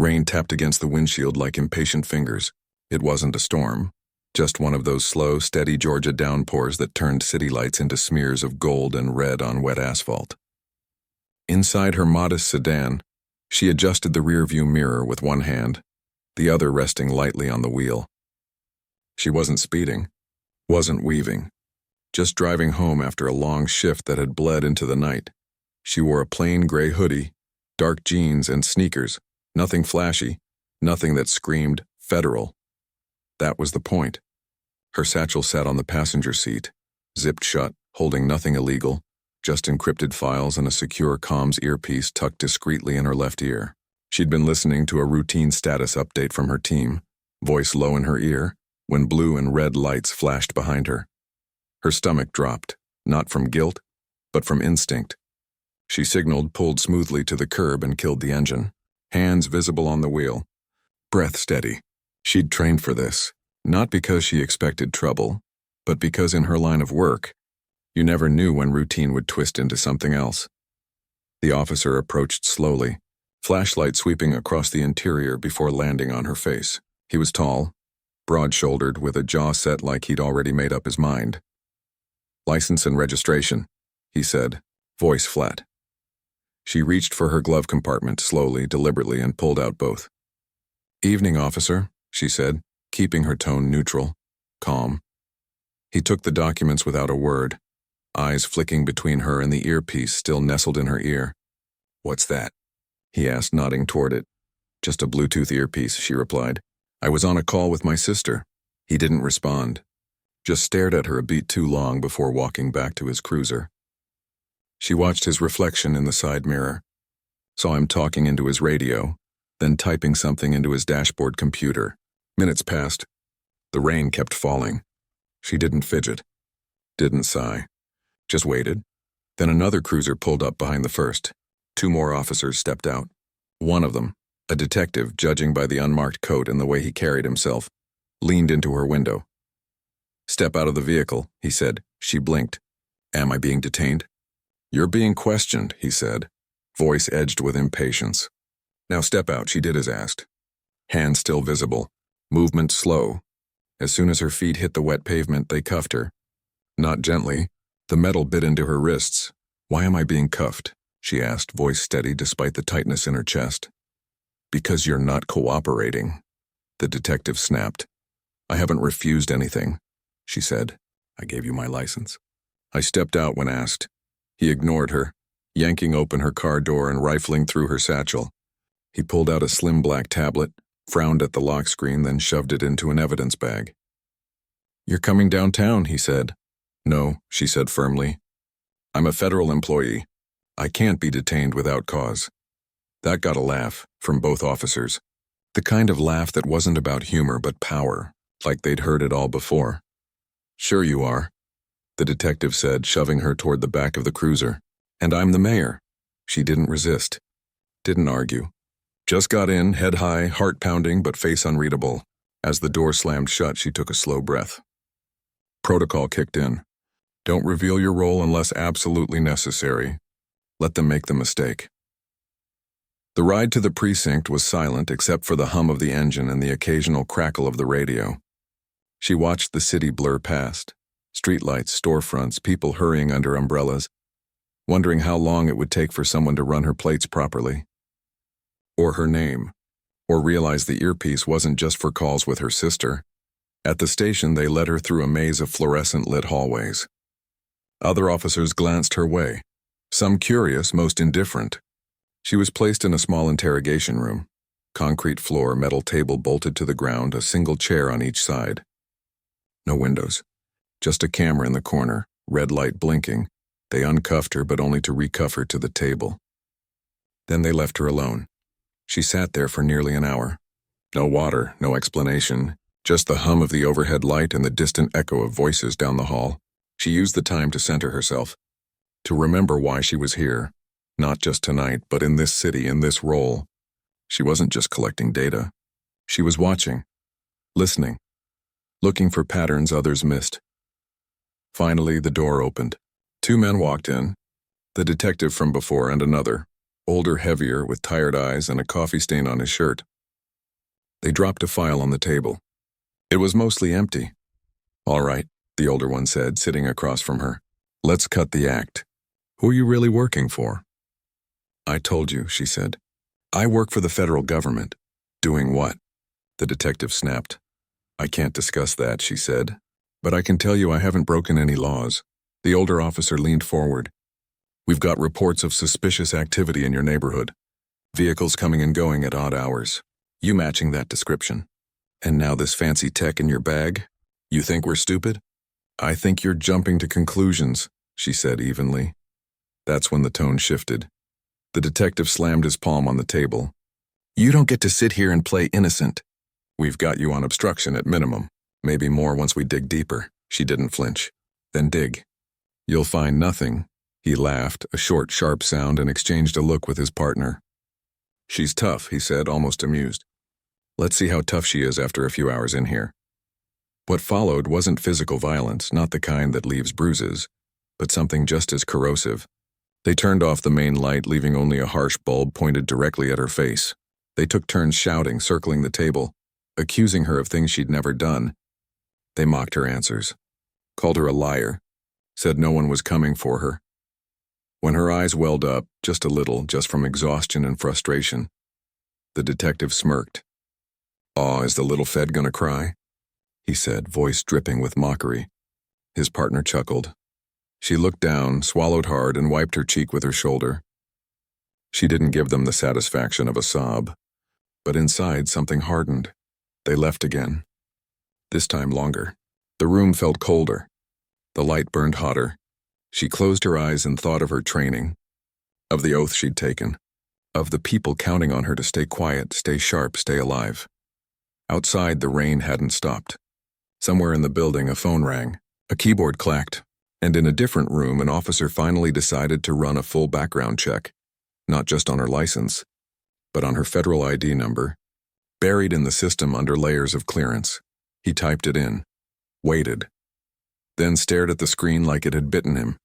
Rain tapped against the windshield like impatient fingers. It wasn't a storm, just one of those slow, steady Georgia downpours that turned city lights into smears of gold and red on wet asphalt. Inside her modest sedan, she adjusted the rearview mirror with one hand, the other resting lightly on the wheel. She wasn't speeding, wasn't weaving, just driving home after a long shift that had bled into the night. She wore a plain gray hoodie, dark jeans, and sneakers, nothing flashy, nothing that screamed federal. That was the point. Her satchel sat on the passenger seat, zipped shut, holding nothing illegal, just encrypted files and a secure comms earpiece tucked discreetly in her left ear. She'd been listening to a routine status update from her team, voice low in her ear, when blue and red lights flashed behind her. Her stomach dropped, not from guilt, but from instinct. She signaled, pulled smoothly to the curb, and killed the engine, hands visible on the wheel, breath steady. She'd trained for this, not because she expected trouble, but because in her line of work, you never knew when routine would twist into something else. The officer approached slowly, flashlight sweeping across the interior before landing on her face. He was tall, broad-shouldered, with a jaw set like he'd already made up his mind. "License and registration," he said, voice flat. She reached for her glove compartment slowly, deliberately, and pulled out both. "Evening, officer," she said, keeping her tone neutral, calm. He took the documents without a word, eyes flicking between her and the earpiece still nestled in her ear. "What's that?" he asked, nodding toward it. "Just a Bluetooth earpiece," she replied. "I was on a call with my sister." He didn't respond, just stared at her a beat too long before walking back to his cruiser. She watched his reflection in the side mirror, saw him talking into his radio, then typing something into his dashboard computer. Minutes passed. The rain kept falling. She didn't fidget, didn't sigh, just waited. Then another cruiser pulled up behind the first. 2 more officers stepped out. One of them, a detective, judging by the unmarked coat and the way he carried himself, leaned into her window. "Step out of the vehicle," he said. She blinked. "Am I being detained?" "You're being questioned," he said, voice edged with impatience. "Now step out," she did as asked. Hands still visible, movement slow. As soon as her feet hit the wet pavement, they cuffed her. Not gently. The metal bit into her wrists. "Why am I being cuffed?" she asked, voice steady despite the tightness in her chest. "Because you're not cooperating," the detective snapped. "I haven't refused anything," she said. "I gave you my license." "I stepped out when asked." He ignored her, yanking open her car door and rifling through her satchel. He pulled out a slim black tablet, frowned at the lock screen, then shoved it into an evidence bag. "You're coming downtown," he said. "No," she said firmly. "I'm a federal employee. I can't be detained without cause." That got a laugh from both officers. The kind of laugh that wasn't about humor but power, like they'd heard it all before. "Sure you are," the detective said, shoving her toward the back of the cruiser. "And I'm the mayor." She didn't resist, didn't argue. Just got in, head high, heart pounding, but face unreadable. As the door slammed shut, she took a slow breath. Protocol kicked in. Don't reveal your role unless absolutely necessary. Let them make the mistake. The ride to the precinct was silent except for the hum of the engine and the occasional crackle of the radio. She watched the city blur past. Streetlights, storefronts, people hurrying under umbrellas, wondering how long it would take for someone to run her plates properly. Or her name. Or realize the earpiece wasn't just for calls with her sister. At the station, they led her through a maze of fluorescent-lit hallways. Other officers glanced her way, some curious, most indifferent. She was placed in a small interrogation room. Concrete floor, metal table bolted to the ground, a single chair on each side. No windows. Just a camera in the corner, red light blinking. They uncuffed her, but only to recuff her to the table. Then they left her alone. She sat there for nearly an hour. No water, no explanation, just the hum of the overhead light and the distant echo of voices down the hall. She used the time to center herself, to remember why she was here, not just tonight, but in this city, in this role. She wasn't just collecting data. She was watching, listening, looking for patterns others missed. Finally, the door opened. 2 men walked in, the detective from before and another, older, heavier, with tired eyes and a coffee stain on his shirt. They dropped a file on the table. It was mostly empty. "All right," the older one said, sitting across from her. "Let's cut the act. Who are you really working for?" "I told you," she said. "I work for the federal government." "Doing what?" The detective snapped. "I can't discuss that," she said. "But I can tell you I haven't broken any laws." The older officer leaned forward. "We've got reports of suspicious activity in your neighborhood. Vehicles coming and going at odd hours. You matching that description. And now this fancy tech in your bag? You think we're stupid?" "I think you're jumping to conclusions," she said evenly. That's when the tone shifted. The detective slammed his palm on the table. "You don't get to sit here and play innocent. We've got you on obstruction at minimum. Maybe more once we dig deeper." She didn't flinch. "Then dig." "You'll find nothing." He laughed, a short, sharp sound, and exchanged a look with his partner. "She's tough," he said, almost amused. "Let's see how tough she is after a few hours in here." What followed wasn't physical violence, not the kind that leaves bruises, but something just as corrosive. They turned off the main light, leaving only a harsh bulb pointed directly at her face. They took turns shouting, circling the table, accusing her of things she'd never done. They mocked her answers, called her a liar, said no one was coming for her. When her eyes welled up, just a little, just from exhaustion and frustration, the detective smirked. "Aw, is the little Fed gonna cry?" he said, voice dripping with mockery. His partner chuckled. She looked down, swallowed hard, and wiped her cheek with her shoulder. She didn't give them the satisfaction of a sob, but inside something hardened. They left again. This time longer. The room felt colder. The light burned hotter. She closed her eyes and thought of her training, of the oath she'd taken, of the people counting on her to stay quiet, stay sharp, stay alive. Outside, the rain hadn't stopped. Somewhere in the building, a phone rang. A keyboard clacked. And in a different room, an officer finally decided to run a full background check, not just on her license, but on her federal ID number, buried in the system under layers of clearance. He typed it in, waited, then stared at the screen like it had bitten him.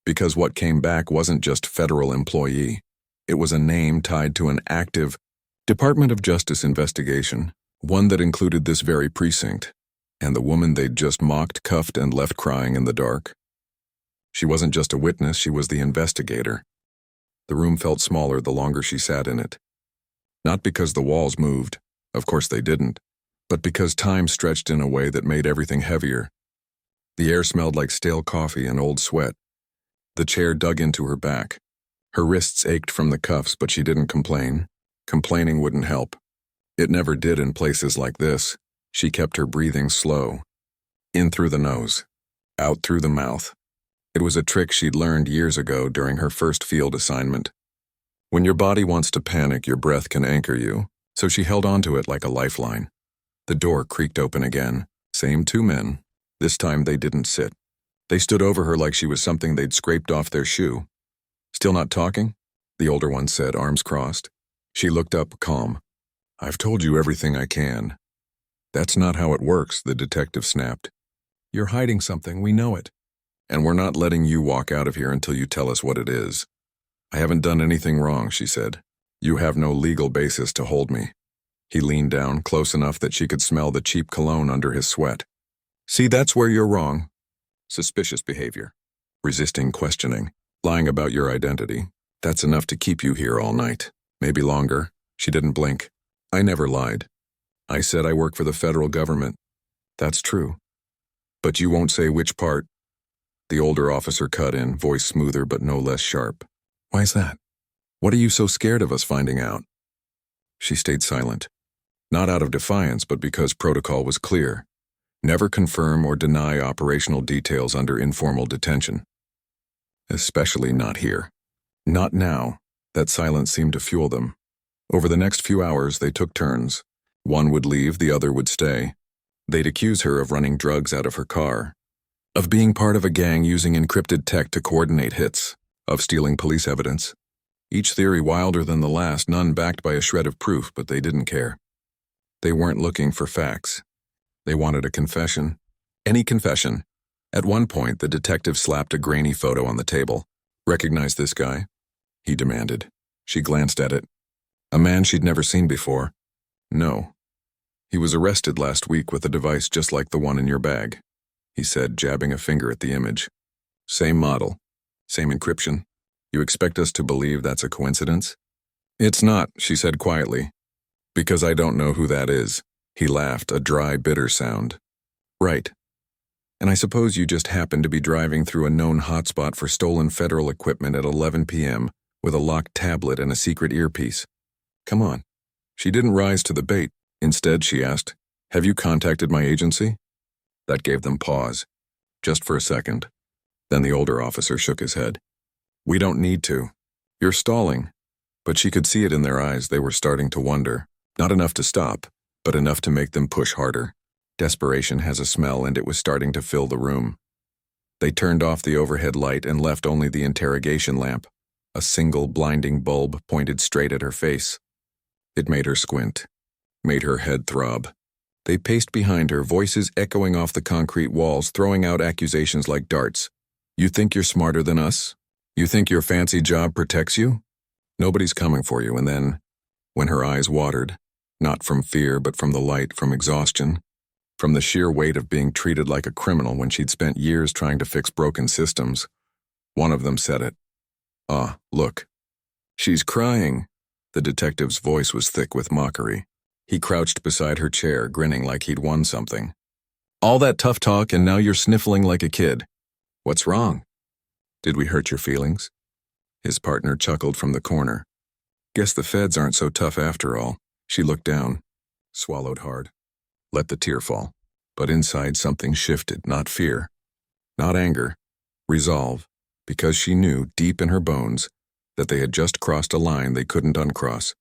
Because what came back wasn't just federal employee. It was a name tied to an active Department of Justice investigation, one that included this very precinct, and the woman they'd just mocked, cuffed, and left crying in the dark. She wasn't just a witness, she was the investigator. The room felt smaller the longer she sat in it. Not because the walls moved, of course they didn't, but because time stretched in a way that made everything heavier. The air smelled like stale coffee and old sweat. The chair dug into her back. Her wrists ached from the cuffs, but she didn't complain. Complaining wouldn't help. It never did in places like this. She kept her breathing slow. In through the nose, out through the mouth. It was a trick she'd learned years ago during her first field assignment. When your body wants to panic, your breath can anchor you, so she held onto it like a lifeline. The door creaked open again. Same two men. This time they didn't sit. They stood over her like she was something they'd scraped off their shoe. "Still not talking?" the older one said, arms crossed. She looked up, calm. "I've told you everything I can." "That's not how it works," the detective snapped. "You're hiding something, we know it. And we're not letting you walk out of here until you tell us what it is." "I haven't done anything wrong," she said. "You have no legal basis to hold me." He leaned down, close enough that she could smell the cheap cologne under his sweat. "See, that's where you're wrong. Suspicious behavior. Resisting questioning. Lying about your identity. That's enough to keep you here all night. Maybe longer." She didn't blink. "I never lied. I said I work for the federal government." "That's true. But you won't say which part." The older officer cut in, voice smoother but no less sharp. "Why's that? What are you so scared of us finding out?" She stayed silent. Not out of defiance, but because protocol was clear. Never confirm or deny operational details under informal detention. Especially not here. Not now. That silence seemed to fuel them. Over the next few hours, they took turns. One would leave, the other would stay. They'd accuse her of running drugs out of her car, of being part of a gang using encrypted tech to coordinate hits, of stealing police evidence. Each theory wilder than the last, none backed by a shred of proof, but they didn't care. They weren't looking for facts. They wanted a confession. Any confession. At one point, the detective slapped a grainy photo on the table. "Recognize this guy?" he demanded. She glanced at it. A man she'd never seen before. No. He was arrested last week with a device just like the one in your bag, he said, jabbing a finger at the image. Same model, same encryption. You expect us to believe that's a coincidence? It's not, she said quietly. Because I don't know who that is. He laughed, a dry, bitter sound. Right. And I suppose you just happened to be driving through a known hotspot for stolen federal equipment at 11 p.m. with a locked tablet and a secret earpiece. Come on. She didn't rise to the bait. Instead, she asked, have you contacted my agency? That gave them pause, just for a second. Then the older officer shook his head. We don't need to. You're stalling. But she could see it in their eyes. They were starting to wonder. Not enough to stop, but enough to make them push harder. Desperation has a smell, and it was starting to fill the room. They turned off the overhead light and left only the interrogation lamp, a single blinding bulb pointed straight at her face. It made her squint, made her head throb. They paced behind her, voices echoing off the concrete walls, throwing out accusations like darts. You think you're smarter than us? You think your fancy job protects you? Nobody's coming for you. And then, when her eyes watered, not from fear but from the light, from exhaustion, from the sheer weight of being treated like a criminal when she'd spent years trying to fix broken systems, one of them said it. Ah, look. She's crying. The detective's voice was thick with mockery. He crouched beside her chair, grinning like he'd won something. All that tough talk and now you're sniffling like a kid. What's wrong? Did we hurt your feelings? His partner chuckled from the corner. Guess the feds aren't so tough after all. She looked down, swallowed hard, let the tear fall. But inside something shifted, not fear, not anger, resolve, because she knew deep in her bones that they had just crossed a line they couldn't uncross.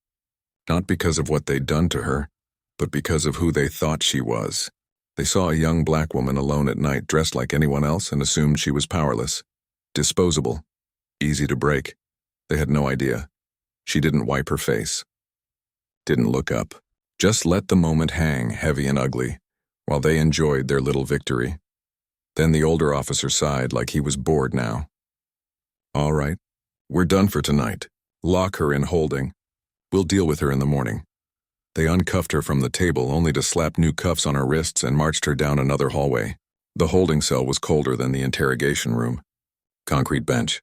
Not because of what they'd done to her, but because of who they thought she was. They saw a young black woman alone at night, dressed like anyone else, and assumed she was powerless, disposable, easy to break. They had no idea. She didn't wipe her face, didn't look up, just let the moment hang heavy and ugly, while they enjoyed their little victory. Then the older officer sighed like he was bored now. All right, we're done for tonight. Lock her in holding. We'll deal with her in the morning. They uncuffed her from the table only to slap new cuffs on her wrists and marched her down another hallway. The holding cell was colder than the interrogation room. Concrete bench,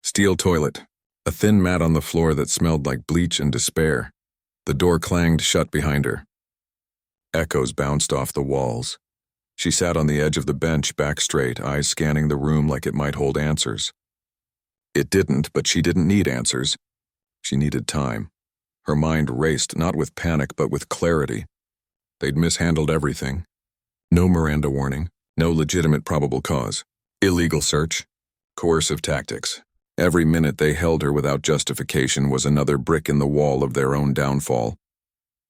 steel toilet, a thin mat on the floor that smelled like bleach and despair. The door clanged shut behind her. Echoes bounced off the walls. She sat on the edge of the bench, back straight, eyes scanning the room like it might hold answers. It didn't, but she didn't need answers. She needed time. Her mind raced, not with panic, but with clarity. They'd mishandled everything. No Miranda warning, no legitimate probable cause. Illegal search, coercive tactics. Every minute they held her without justification was another brick in the wall of their own downfall.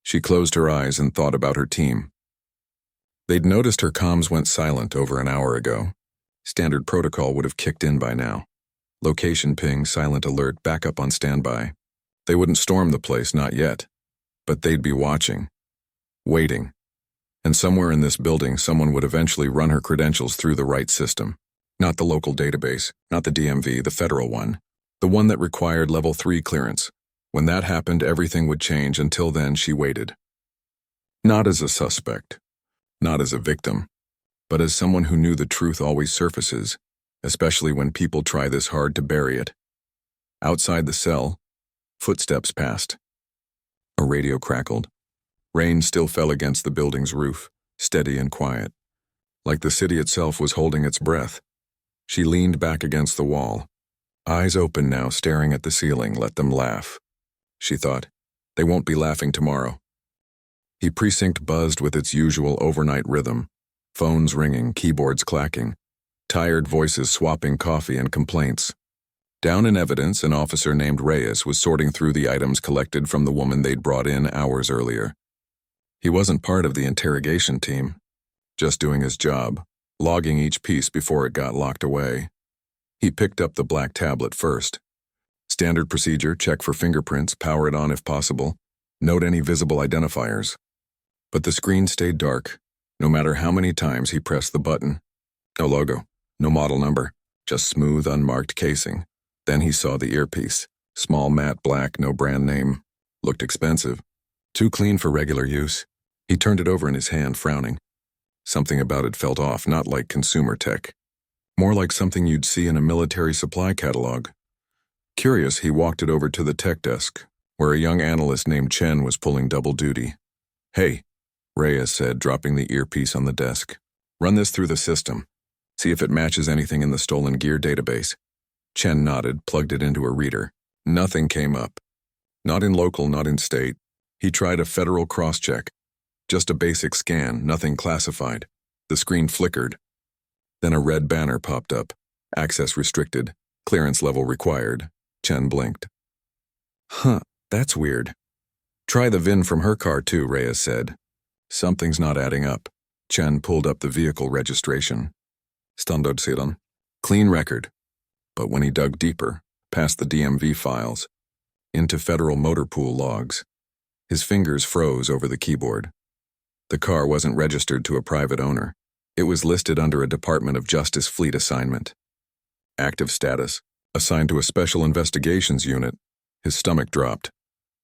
She closed her eyes and thought about her team. They'd noticed her comms went silent over an hour ago. Standard protocol would have kicked in by now. Location ping, silent alert, backup on standby. They wouldn't storm the place, not yet. But they'd be watching. Waiting. And somewhere in this building, someone would eventually run her credentials through the right system. Not the local database, not the DMV, the federal one. The one that required level 3 clearance. When that happened, everything would change. Until then, she waited. Not as a suspect. Not as a victim. But as someone who knew the truth always surfaces, especially when people try this hard to bury it. Outside the cell, footsteps passed. A radio crackled. Rain still fell against the building's roof, steady and quiet, like the city itself was holding its breath. She leaned back against the wall, eyes open now, staring at the ceiling. Let them laugh. She thought, they won't be laughing tomorrow. The precinct buzzed with its usual overnight rhythm, phones ringing, keyboards clacking, tired voices swapping coffee and complaints. Down in evidence, an officer named Reyes was sorting through the items collected from the woman they'd brought in hours earlier. He wasn't part of the interrogation team, just doing his job, logging each piece before it got locked away. He picked up the black tablet first. Standard procedure, check for fingerprints, power it on if possible, note any visible identifiers. But the screen stayed dark, no matter how many times he pressed the button. No logo, no model number, just smooth, unmarked casing. Then he saw the earpiece, small matte black, no brand name. Looked expensive. Too clean for regular use. He turned it over in his hand, frowning. Something about it felt off, not like consumer tech. More like something you'd see in a military supply catalog. Curious, he walked it over to the tech desk, where a young analyst named Chen was pulling double duty. "Hey," Reyes said, dropping the earpiece on the desk. "Run this through the system. See if it matches anything in the stolen gear database." Chen nodded, plugged it into a reader. Nothing came up. Not in local, not in state. He tried a federal cross-check. Just a basic scan, nothing classified. The screen flickered. Then a red banner popped up. "Access restricted. Clearance level required." Chen blinked. "Huh, that's weird." "Try the VIN from her car too," Reyes said. "Something's not adding up." Chen pulled up the vehicle registration. Standardsidan. Clean record. But when he dug deeper, past the DMV files, into federal motor pool logs, his fingers froze over the keyboard. The car wasn't registered to a private owner. It was listed under a Department of Justice fleet assignment. Active status, assigned to a special investigations unit. His stomach dropped.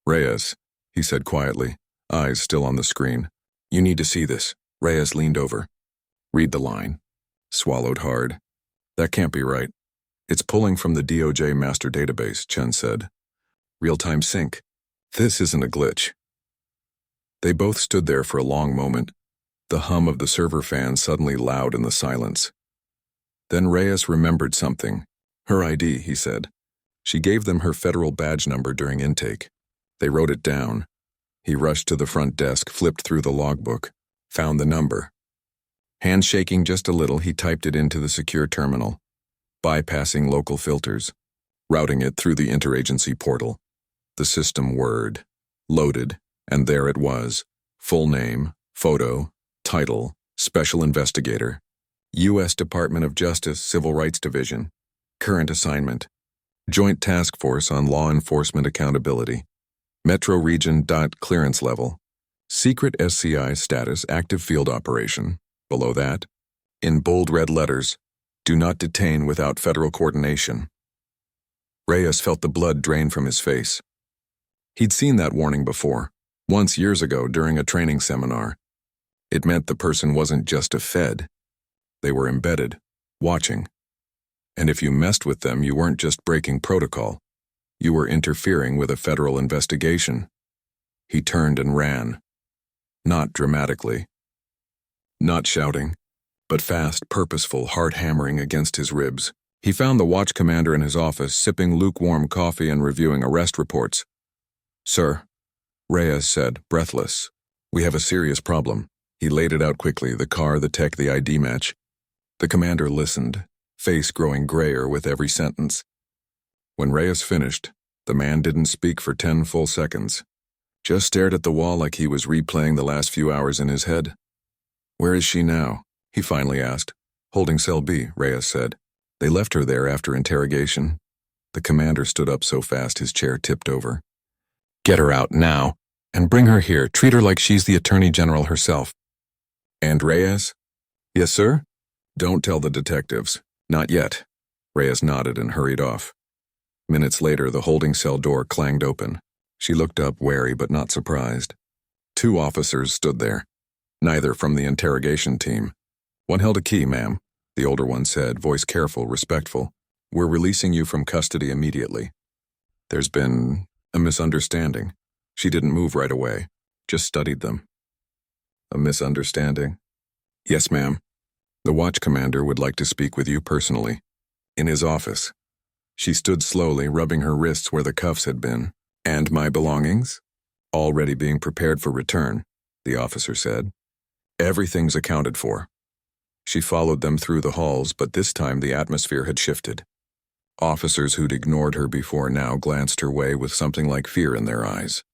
"Reyes," he said quietly, eyes still on the screen. "You need to see this." Reyes leaned over. "Read the line." Swallowed hard. "That can't be right." "It's pulling from the DOJ master database," Chen said. "Real-time sync. This isn't a glitch." They both stood there for a long moment, the hum of the server fan suddenly loud in the silence. Then Reyes remembered something. "Her ID," he said. "She gave them her federal badge number during intake. They wrote it down." He rushed to the front desk, flipped through the logbook, found the number. Hand shaking just a little, he typed it into the secure terminal, bypassing local filters, routing it through the interagency portal. The system whirred, loaded, and there it was. Full name, photo, title, Special Investigator, U.S. Department of Justice Civil Rights Division, current assignment, Joint Task Force on Law Enforcement Accountability, Metro Region. Clearance level, secret SCI status, active field operation. Below that, in bold red letters, "Do not detain without federal coordination." Reyes felt the blood drain from his face. He'd seen that warning before, once years ago during a training seminar. It meant the person wasn't just a fed. They were embedded, watching. And if you messed with them, you weren't just breaking protocol. You were interfering with a federal investigation. He turned and ran. Not dramatically. Not shouting, but fast, purposeful, heart hammering against his ribs. He found the watch commander in his office, sipping lukewarm coffee and reviewing arrest reports. "Sir," Reyes said, breathless, "we have a serious problem." He laid it out quickly, the car, the tech, the ID match. The commander listened, face growing grayer with every sentence. When Reyes finished, the man didn't speak for 10 full seconds. Just stared at the wall like he was replaying the last few hours in his head. "Where is she now?" he finally asked. "Holding cell B," Reyes said. "They left her there after interrogation." The commander stood up so fast his chair tipped over. "Get her out now, and bring her here. Treat her like she's the Attorney General herself." "And Reyes?" "Yes, sir?" "Don't tell the detectives. Not yet." Reyes nodded and hurried off. Minutes later, the holding cell door clanged open. She looked up, wary but not surprised. 2 officers stood there, neither from the interrogation team. "One held a key, ma'am," the older one said, voice careful, respectful. "We're releasing you from custody immediately. There's been a misunderstanding." She didn't move right away, just studied them. "A misunderstanding?" "Yes, ma'am. The watch commander would like to speak with you personally. In his office." She stood slowly, rubbing her wrists where the cuffs had been. "And my belongings?" "Already being prepared for return," the officer said. "Everything's accounted for." She followed them through the halls, but this time the atmosphere had shifted. Officers who'd ignored her before now glanced her way with something like fear in their eyes.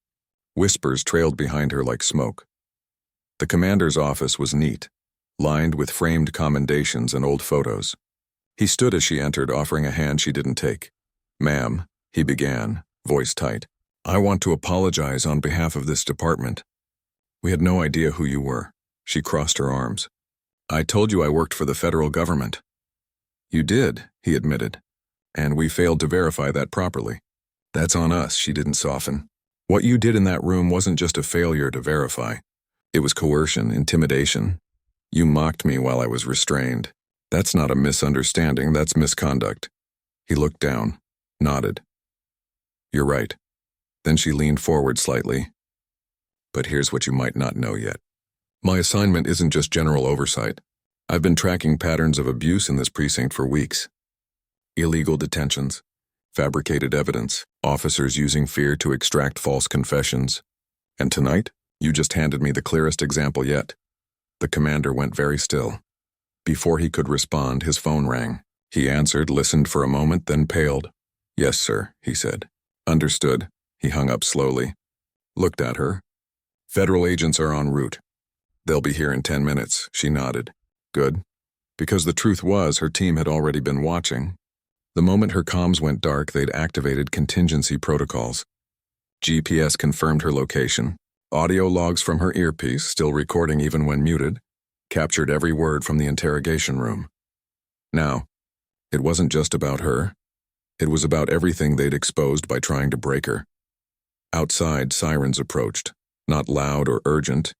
Whispers trailed behind her like smoke. The commander's office was neat, lined with framed commendations and old photos. He stood as she entered, offering a hand she didn't take. "Ma'am," he began, voice tight, "I want to apologize on behalf of this department. We had no idea who you were." She crossed her arms. "I told you I worked for the federal government." "You did," he admitted, "and we failed to verify that properly." "That's on us," she didn't soften. "What you did in that room wasn't just a failure to verify. It was coercion, intimidation. You mocked me while I was restrained. That's not a misunderstanding, that's misconduct. He looked down, nodded. You're right. Then she leaned forward slightly. But here's what you might not know yet. My assignment isn't just general oversight. I've been tracking patterns of abuse in this precinct for weeks. Illegal detentions, fabricated evidence, officers using fear to extract false confessions. And tonight, you just handed me the clearest example yet. The commander went very still. Before he could respond, his phone rang. He answered, listened for a moment, then paled. Yes, sir, he said. Understood. He hung up slowly. Looked at her. Federal agents are en route. They'll be here in 10 minutes, she nodded. Good. Because the truth was, her team had already been watching. The moment her comms went dark, they'd activated contingency protocols. GPS confirmed her location. Audio logs from her earpiece, still recording even when muted, captured every word from the interrogation room. Now, it wasn't just about her. It was about everything they'd exposed by trying to break her. Outside, sirens approached, not loud or urgent,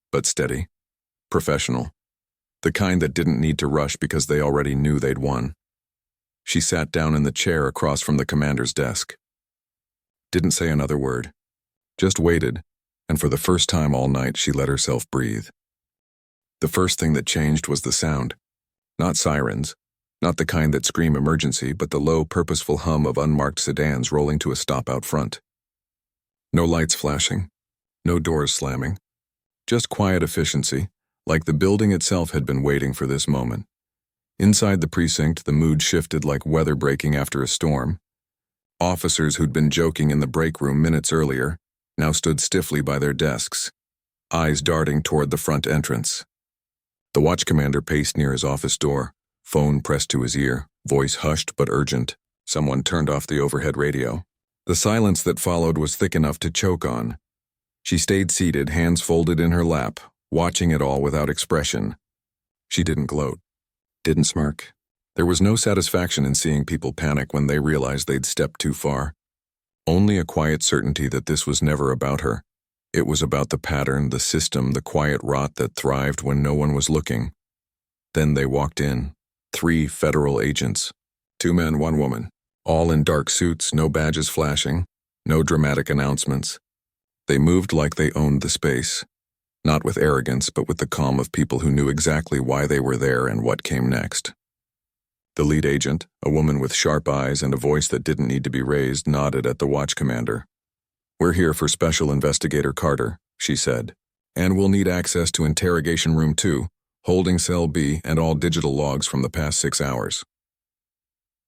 but steady, professional. The kind that didn't need to rush because they already knew they'd won. She sat down in the chair across from the commander's desk. Didn't say another word. Just waited, and for the first time all night she let herself breathe. The first thing that changed was the sound. Not sirens, not the kind that scream emergency, but the low, purposeful hum of unmarked sedans rolling to a stop out front. No lights flashing, no doors slamming. Just quiet efficiency, like the building itself had been waiting for this moment. Inside the precinct, the mood shifted like weather breaking after a storm. Officers who'd been joking in the break room minutes earlier now stood stiffly by their desks, eyes darting toward the front entrance. The watch commander paced near his office door, phone pressed to his ear, voice hushed but urgent. Someone turned off the overhead radio. The silence that followed was thick enough to choke on. She stayed seated, hands folded in her lap, watching it all without expression. She didn't gloat, didn't smirk. There was no satisfaction in seeing people panic when they realized they'd stepped too far. Only a quiet certainty that this was never about her. It was about the pattern, the system, the quiet rot that thrived when no one was looking. Then they walked in. 3 federal agents. 2 men, 1 woman. All in dark suits, no badges flashing, no dramatic announcements. They moved like they owned the space. Not with arrogance, but with the calm of people who knew exactly why they were there and what came next. The lead agent, a woman with sharp eyes and a voice that didn't need to be raised, nodded at the watch commander. We're here for Special Investigator Carter, she said, and we'll need access to Interrogation Room 2, Holding Cell B, and all digital logs from the past 6 hours.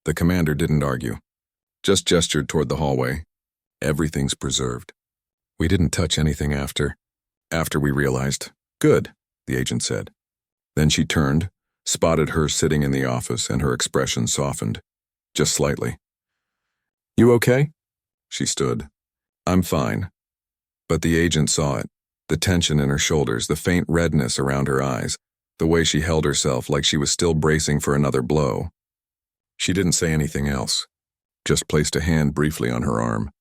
The commander didn't argue, just gestured toward the hallway. Everything's preserved. We didn't touch anything after we realized. Good, the agent said. Then she turned, spotted her sitting in the office, and her expression softened, just slightly. You okay? She stood. I'm fine. But the agent saw it, the tension in her shoulders, the faint redness around her eyes, the way she held herself like she was still bracing for another blow. She didn't say anything else, just placed a hand briefly on her arm.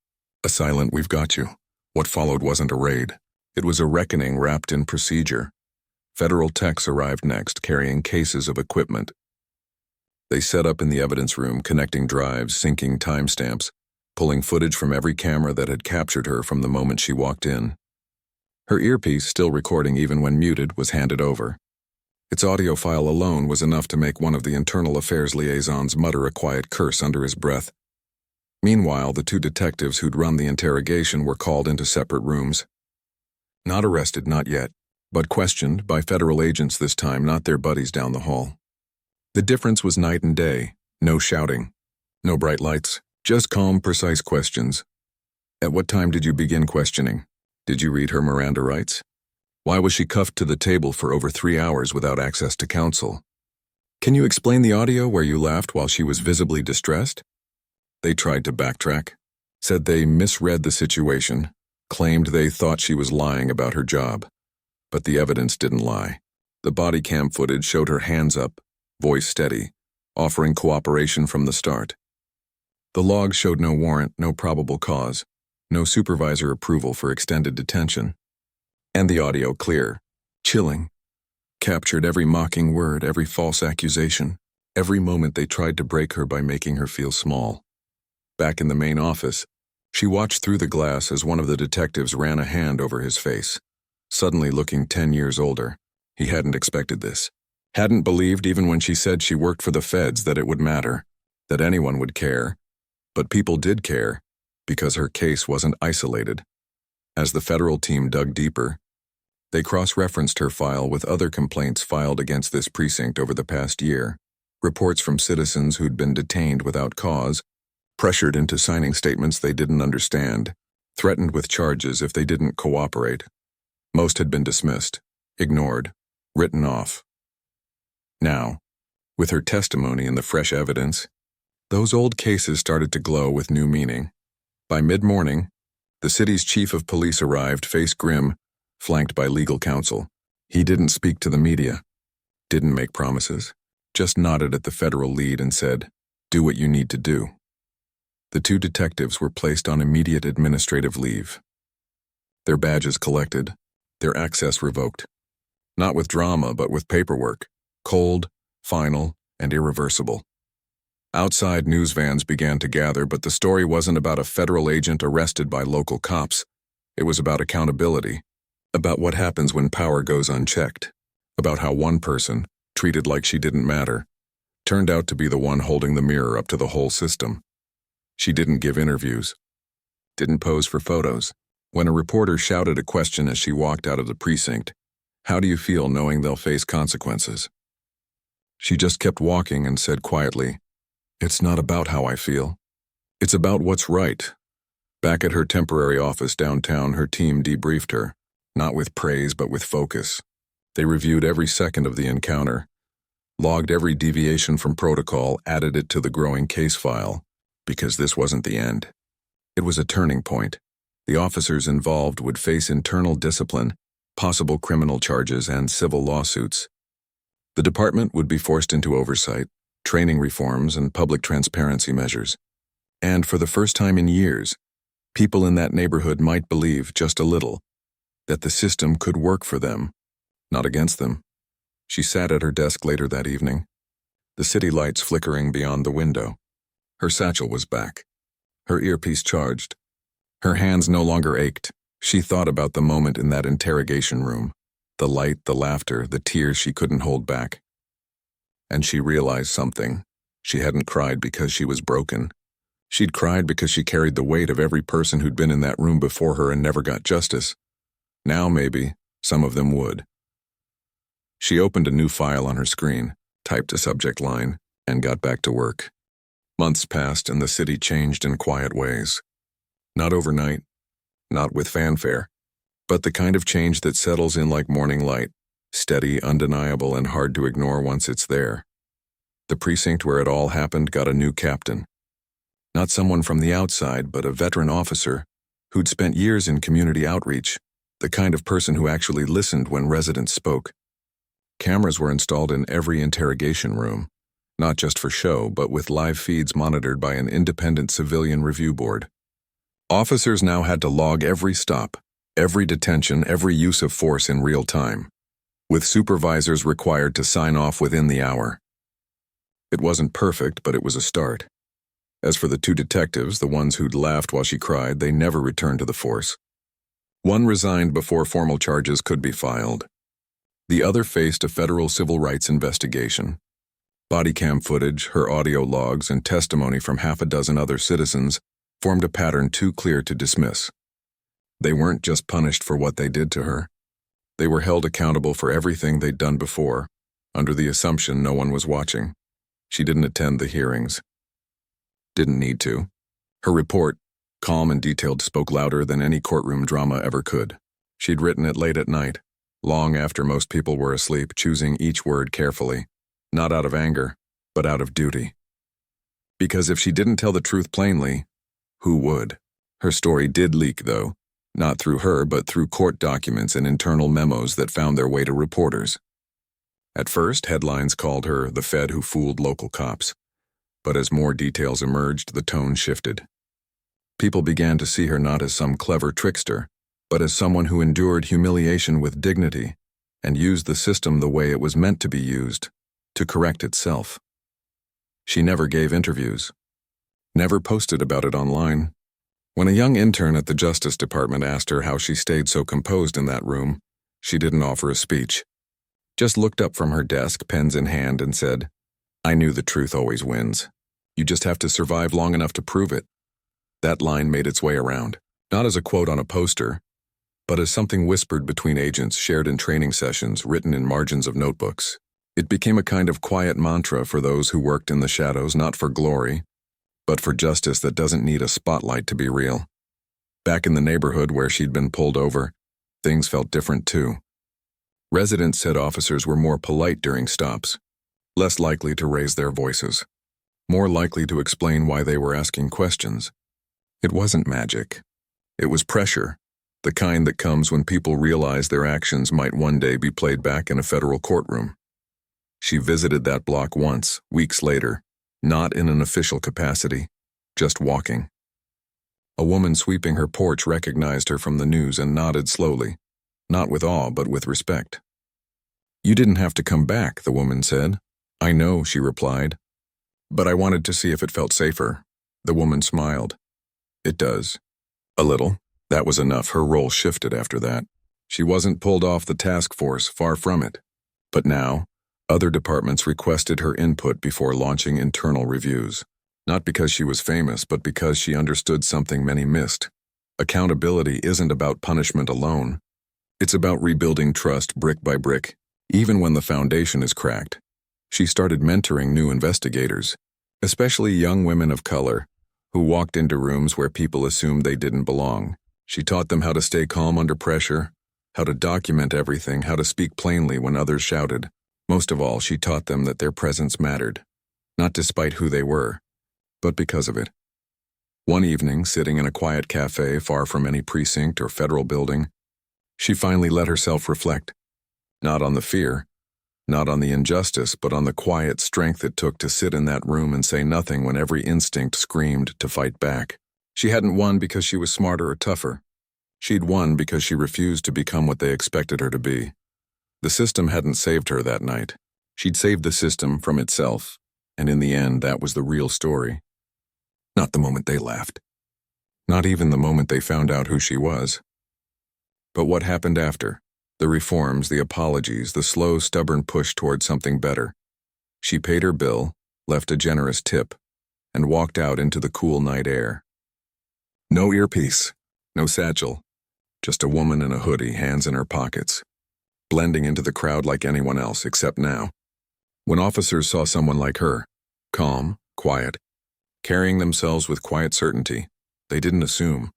A silent, we've got you. What followed wasn't a raid. It was a reckoning wrapped in procedure. Federal techs arrived next, carrying cases of equipment. They set up in the evidence room, connecting drives, syncing timestamps, pulling footage from every camera that had captured her from the moment she walked in. Her earpiece, still recording even when muted, was handed over. Its audio file alone was enough to make one of the internal affairs liaisons mutter a quiet curse under his breath. Meanwhile, the 2 detectives who'd run the interrogation were called into separate rooms. Not arrested, not yet, but questioned by federal agents this time, not their buddies down the hall. The difference was night and day. No shouting, no bright lights, just calm, precise questions. At what time did you begin questioning? Did you read her Miranda rights? Why was she cuffed to the table for over 3 hours without access to counsel? Can you explain the audio where you laughed while she was visibly distressed? They tried to backtrack, said they misread the situation, claimed they thought she was lying about her job. But the evidence didn't lie. The body cam footage showed her hands up, voice steady, offering cooperation from the start. The logs showed no warrant, no probable cause, no supervisor approval for extended detention. And the audio clear, chilling, captured every mocking word, every false accusation, every moment they tried to break her by making her feel small. Back in the main office, she watched through the glass as one of the detectives ran a hand over his face, suddenly looking 10 years older. He hadn't expected this. Hadn't believed even when she said she worked for the feds that it would matter, that anyone would care. But people did care, because her case wasn't isolated. As the federal team dug deeper, they cross-referenced her file with other complaints filed against this precinct over the past year, reports from citizens who'd been detained without cause, pressured into signing statements they didn't understand, threatened with charges if they didn't cooperate. Most had been dismissed, ignored, written off. Now, with her testimony and the fresh evidence, those old cases started to glow with new meaning. By mid-morning, the city's chief of police arrived, face grim, flanked by legal counsel. He didn't speak to the media, didn't make promises, just nodded at the federal lead and said, "Do what you need to do." The two detectives were placed on immediate administrative leave. Their badges collected, their access revoked. Not with drama, but with paperwork, cold, final, and irreversible. Outside news vans began to gather, but the story wasn't about a federal agent arrested by local cops. It was about accountability, about what happens when power goes unchecked, about how one person, treated like she didn't matter, turned out to be the one holding the mirror up to the whole system. She didn't give interviews, didn't pose for photos. When a reporter shouted a question as she walked out of the precinct, "How do you feel knowing they'll face consequences?" She just kept walking and said quietly, "It's not about how I feel. It's about what's right." Back at her temporary office downtown, her team debriefed her, not with praise but with focus. They reviewed every second of the encounter, logged every deviation from protocol, added it to the growing case file, because this wasn't the end. It was a turning point. The officers involved would face internal discipline, possible criminal charges, and civil lawsuits. The department would be forced into oversight, training reforms, and public transparency measures. And for the first time in years, people in that neighborhood might believe, just a little, that the system could work for them, not against them. She sat at her desk later that evening, the city lights flickering beyond the window. Her satchel was back, her earpiece charged. Her hands no longer ached. She thought about the moment in that interrogation room, the light, the laughter, the tears she couldn't hold back. And she realized something. She hadn't cried because she was broken. She'd cried because she carried the weight of every person who'd been in that room before her and never got justice. Now, maybe, some of them would. She opened a new file on her screen, typed a subject line, and got back to work. Months passed and the city changed in quiet ways. Not overnight, not with fanfare, but the kind of change that settles in like morning light, steady, undeniable, and hard to ignore once it's there. The precinct where it all happened got a new captain. Not someone from the outside, but a veteran officer who'd spent years in community outreach, the kind of person who actually listened when residents spoke. Cameras were installed in every interrogation room, not just for show, but with live feeds monitored by an independent civilian review board. Officers now had to log every stop, every detention, every use of force in real time, with supervisors required to sign off within the hour. It wasn't perfect, but it was a start. As for the two detectives, the ones who'd laughed while she cried, they never returned to the force. One resigned before formal charges could be filed. The other faced a federal civil rights investigation. Body cam footage, her audio logs, and testimony from half a dozen other citizens formed a pattern too clear to dismiss. They weren't just punished for what they did to her. They were held accountable for everything they'd done before, under the assumption no one was watching. She didn't attend the hearings. Didn't need to. Her report, calm and detailed, spoke louder than any courtroom drama ever could. She'd written it late at night, long after most people were asleep, choosing each word carefully, not out of anger, but out of duty. Because if she didn't tell the truth plainly, who would? Her story did leak, though, not through her, but through court documents and internal memos that found their way to reporters. At first, headlines called her the Fed who fooled local cops. But as more details emerged, the tone shifted. People began to see her not as some clever trickster, but as someone who endured humiliation with dignity and used the system the way it was meant to be used, to correct itself. She never gave interviews, never posted about it online. When a young intern at the Justice Department asked her how she stayed so composed in that room, she didn't offer a speech. Just looked up from her desk, pens in hand, and said, "I knew the truth always wins. You just have to survive long enough to prove it." That line made its way around, not as a quote on a poster, but as something whispered between agents, shared in training sessions, written in margins of notebooks. It became a kind of quiet mantra for those who worked in the shadows, not for glory, but for justice that doesn't need a spotlight to be real. Back in the neighborhood where she'd been pulled over, things felt different too. Residents said officers were more polite during stops, less likely to raise their voices, more likely to explain why they were asking questions. It wasn't magic. It was pressure, the kind that comes when people realize their actions might one day be played back in a federal courtroom. She visited that block once, weeks later, not in an official capacity, just walking. A woman sweeping her porch recognized her from the news and nodded slowly, not with awe but with respect. "You didn't have to come back," the woman said. "I know," she replied. "But I wanted to see if it felt safer." The woman smiled. "It does. A little." That was enough. Her role shifted after that. She wasn't pulled off the task force, far from it. But now, other departments requested her input before launching internal reviews. Not because she was famous, but because she understood something many missed. Accountability isn't about punishment alone. It's about rebuilding trust brick by brick, even when the foundation is cracked. She started mentoring new investigators, especially young women of color, who walked into rooms where people assumed they didn't belong. She taught them how to stay calm under pressure, how to document everything, how to speak plainly when others shouted. Most of all, she taught them that their presence mattered, not despite who they were, but because of it. One evening, sitting in a quiet cafe far from any precinct or federal building, she finally let herself reflect, not on the fear, not on the injustice, but on the quiet strength it took to sit in that room and say nothing when every instinct screamed to fight back. She hadn't won because she was smarter or tougher. She'd won because she refused to become what they expected her to be. The system hadn't saved her that night. She'd saved the system from itself, and in the end, that was the real story. Not the moment they laughed. Not even the moment they found out who she was. But what happened after? The reforms, the apologies, the slow, stubborn push toward something better. She paid her bill, left a generous tip, and walked out into the cool night air. No earpiece, no satchel, just a woman in a hoodie, hands in her pockets, blending into the crowd like anyone else, except now. When officers saw someone like her, calm, quiet, carrying themselves with quiet certainty, they didn't assume.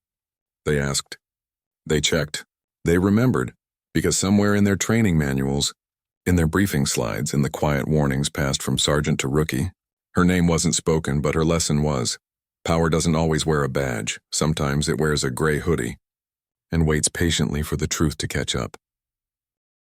They asked. They checked. They remembered, because somewhere in their training manuals, in their briefing slides, in the quiet warnings passed from sergeant to rookie, her name wasn't spoken, but her lesson was, power doesn't always wear a badge. Sometimes it wears a gray hoodie and waits patiently for the truth to catch up.